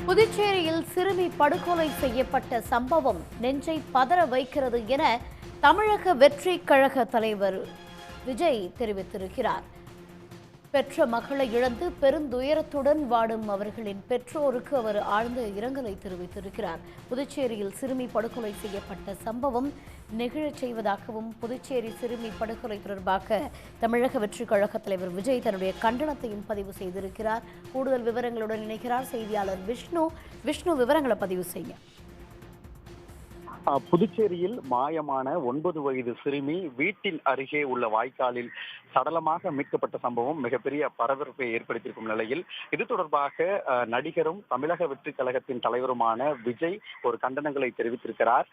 புதுச்சேரியில் சிறுமி படுகொலை செய்யப்பட்ட சம்பவம் நெஞ்சை பதற வைக்கிறது என தமிழக வெற்றிக் கழக தலைவர் விஜய் தெரிவித்திருக்கிறார். பெற்ற மகளை இழந்து பெருந்துயரத்துடன் வாடும் அவர்களின் பெற்றோருக்கு அவர் ஆழ்ந்த இரங்கலை தெரிவித்திருக்கிறார். புதுச்சேரியில் சிறுமி படுகொலை செய்யப்பட்ட சம்பவம் நெகிழச் செய்வதாகவும் புதுச்சேரி சிறுமி படுகொலை தொடர்பாக தமிழக வெற்றிக் கழக தலைவர் விஜய் தன்னுடைய கண்டனத்தையும் பதிவு செய்திருக்கிறார். கூடுதல் விவரங்களுடன் இணைக்கிறார் செய்தியாளர் விஷ்ணு. விவரங்களை பதிவு செய்ய. புதுச்சேரியில் மாயமான 9 வயது சிறுமி வீட்டின் அருகே உள்ள வாய்க்காலில் சடலமாக மீட்கப்பட்ட சம்பவம் மிகப்பெரிய பரபரப்பை ஏற்படுத்தியிருக்கும் நிலையில் இது தொடர்பாக நடிகரும் தமிழக வெற்றிக் கழகத்தின் தலைவருமான விஜய் ஒரு கண்டனங்களை தெரிவித்திருக்கிறார்.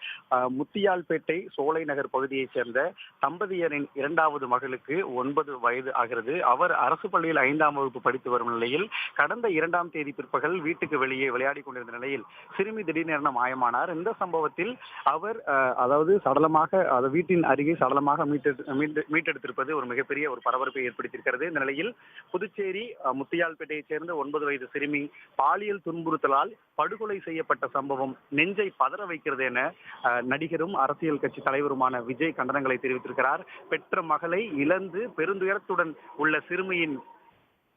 முத்தியால்பேட்டை சோலை நகர் பகுதியைச் சேர்ந்த தம்பதியரின் 2வது மகளுக்கு 9 வயது ஆகிறது. அவர் அரசு பள்ளியில் 5ஆம் வகுப்பு படித்து வரும் நிலையில் கடந்த 2ஆம் தேதி பிற்பகல் வீட்டுக்கு வெளியே விளையாடி கொண்டிருந்த நிலையில் சிறுமி திடீரென மாயமானார். இந்த சம்பவத்தில் அவர் சடலமாக வீட்டின் அருகே சடலமாக மீட்டெடுத்திருப்பது ஒரு மிகப்பெரிய ஒரு பரபரப்பை ஏற்படுத்தியிருக்கிறது. இந்த நிலையில் புதுச்சேரி முத்தியால்பேட்டையைச் சேர்ந்த 9 வயது சிறுமி பாலியல் துன்புறுத்தலால் படுகொலை செய்யப்பட்ட சம்பவம் நெஞ்சை பதற வைக்கிறது என நடிகரும் அரசியல் கட்சி தலைவருமான விஜய் கண்டனங்களை தெரிவித்திருக்கிறார். பெற்ற மகளை இழந்து பெருந்துயரத்துடன் உள்ள சிறுமியின்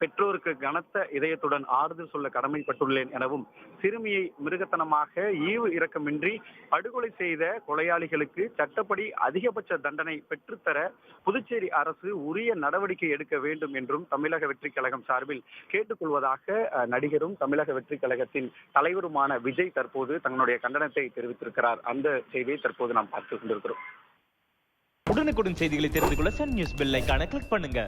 பெற்றோருக்கு கனத்த இதயத்துடன் ஆறுதல் சொல்ல கடமைப்பட்டுள்ளேன் எனவும் சிறுமியை மிருகத்தனமாக ஈவு இரக்கமின்றி படுகொலை செய்த கொலையாளிகளுக்கு சட்டப்படி அதிகபட்ச தண்டனை பெற்றுத்தர புதுச்சேரி அரசு உரிய நடவடிக்கை எடுக்க வேண்டும் என்றும் தமிழக வெற்றிக் கழகம் சார்பில் கேட்டுக்கொள்வதாக நடிகரும் தமிழக வெற்றிக் கழகத்தின் தலைவருமான விஜய் தற்போது தன்னுடைய கண்டனத்தை தெரிவித்திருக்கிறார். அந்த செய்தியை தற்போது நாம் பார்த்துக் கொண்டிருக்கிறோம். உடனுக்குடன் செய்திகளை தெரிந்து கொள்ள சன் நியூஸ் பெல் ஐகானை கிளிக் பண்ணுங்க.